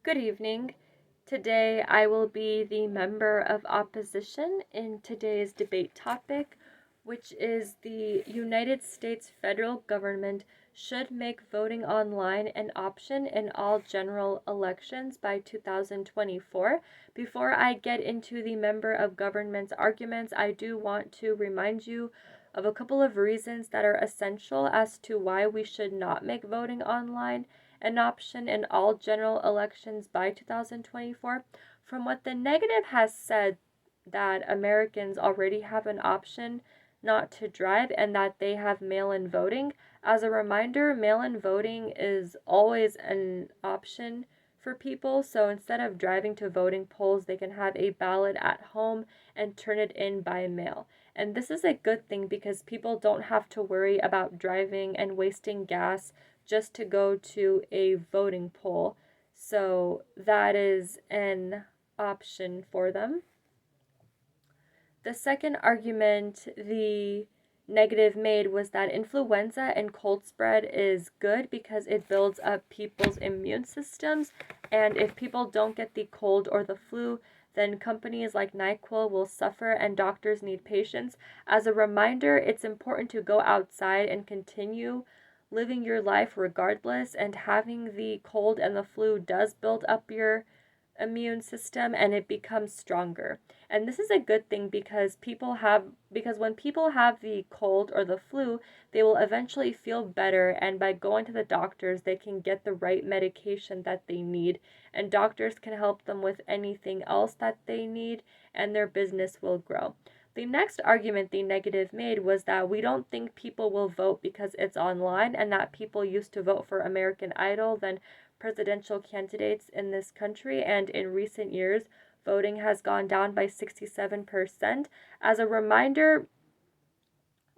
Good evening. Today I will be the member of opposition in today's debate topic, which is the United States federal government should make voting online an option in all general elections by 2024. Before I get into the member of government's arguments, I do want to remind you of a couple of reasons that are essential as to why we should not make voting online an option in all general elections by 2024. From what the negative has said, that Americans already have an option not to drive and that they have mail in voting. As a reminder, mail in voting is always an option for people. So instead of driving to voting polls, they can have a ballot at home and turn it in by mail. And this is a good thing because people don't have to worry about driving and wasting gas just to go to a voting poll. So that is an option for them. The second argument the negative made was that influenza and cold spread is good because it builds up people's immune systems. And if people don't get the cold or the flu, then companies like NyQuil will suffer and doctors need patience. As a reminder, it's important to go outside and continue living your life regardless, and having the cold and the flu does build up your immune system and it becomes stronger. And this is a good thing because when people have the cold or the flu, they will eventually feel better, and by going to the doctors, they can get the right medication that they need, and doctors can help them with anything else that they need, and their business will grow. The next argument the negative made was that we don't think people will vote because it's online, and that people used to vote for American Idol than presidential candidates in this country, and in recent years, voting has gone down by 67%. As a reminder,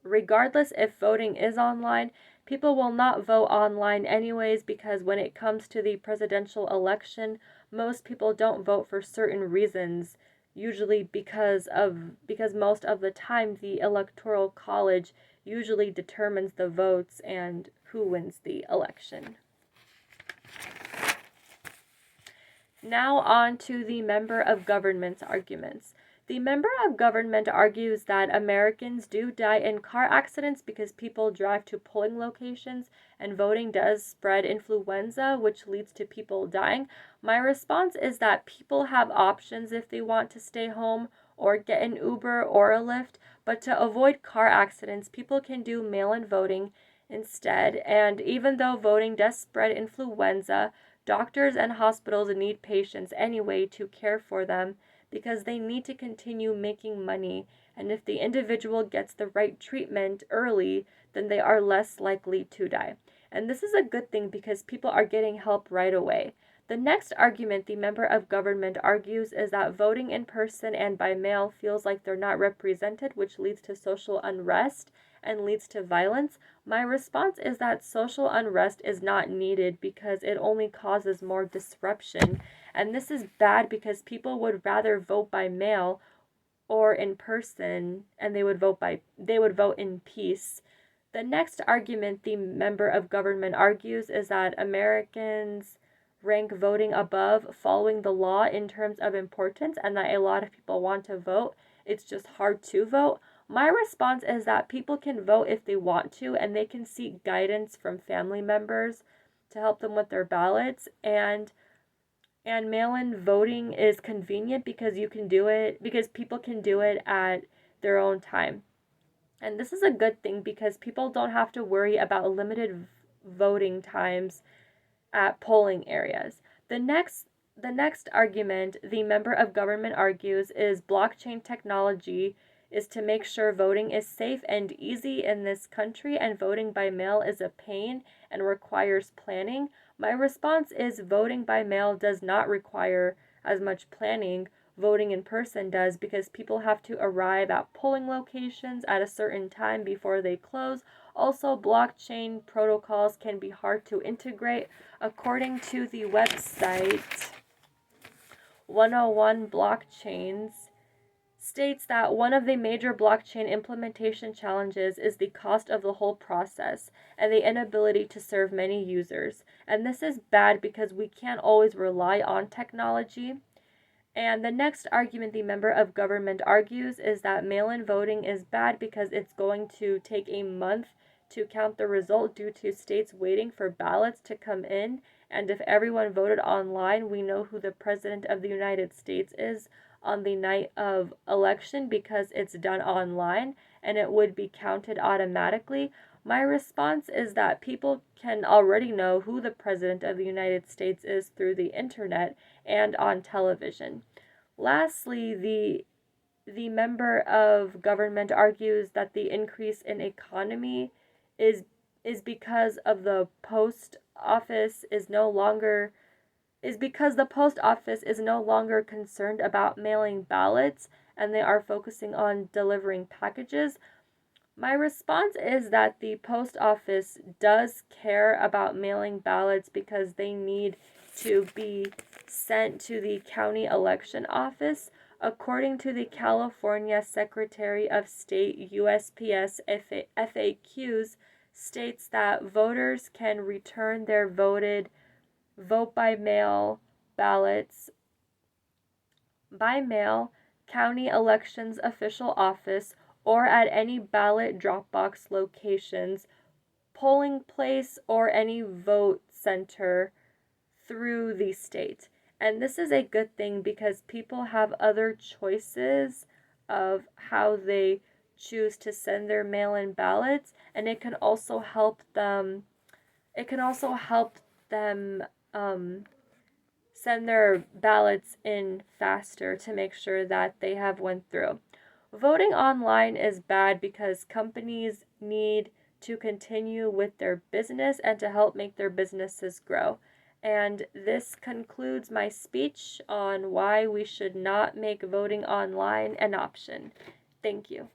regardless if voting is online, people will not vote online anyways because when it comes to the presidential election, most people don't vote for certain reasons, usually because most of the time the electoral college usually determines the votes and who wins the election. Now on to the member of government's arguments. The member of government argues that Americans do die in car accidents because people drive to polling locations and voting does spread influenza, which leads to people dying. My response is that people have options if they want to stay home or get an Uber or a Lyft, but to avoid car accidents, people can do mail-in voting instead. And even though voting does spread influenza, doctors and hospitals need patients anyway to care for them because they need to continue making money, and if the individual gets the right treatment early, then they are less likely to die. And this is a good thing because people are getting help right away. The next argument the member of government argues is that voting in person and by mail feels like they're not represented, which leads to social unrest and leads to violence. My response is that social unrest is not needed because it only causes more disruption. And this is bad because people would rather vote by mail or in person, and they would vote in peace. The next argument the member of government argues is that Americans rank voting above following the law in terms of importance, and that a lot of people want to vote. It's just hard to vote. My response is that people can vote if they want to, and they can seek guidance from family members to help them with their ballots, and mail-in voting is convenient because people can do it at their own time. And this is a good thing because people don't have to worry about limited voting times at polling areas. The next argument the member of government argues is blockchain technology is to make sure voting is safe and easy in this country, and voting by mail is a pain and requires planning. My response is voting by mail does not require as much planning. Voting in person does because people have to arrive at polling locations at a certain time before they close. Also, blockchain protocols can be hard to integrate. According to the website 101 Blockchains, states that one of the major blockchain implementation challenges is the cost of the whole process and the inability to serve many users. And this is bad because we can't always rely on technology. And the next argument the member of government argues is that mail in voting is bad because it's going to take a month to count the result due to states waiting for ballots to come in. And if everyone voted online, we know who the President of the United States is on the night of election because it's done online and it would be counted automatically. My response is that people can already know who the President of the United States is through the internet and on television. Lastly, the member of government argues that the increase in economy is because of the post office is because the post office is no longer concerned about mailing ballots and they are focusing on delivering packages. My response is that the post office does care about mailing ballots because they need to be sent to the county election office. According to the California Secretary of State USPS FAQs, states that voters can return their vote by mail ballots by mail, county elections official office, or at any ballot drop box locations, polling place, or any vote center through the state. And this is a good thing because people have other choices of how they choose to send their mail-in ballots, and it can also help them send their ballots in faster to make sure that they have went through. Voting online is bad because companies need to continue with their business and to help make their businesses grow. And this concludes my speech on why we should not make voting online an option. Thank you.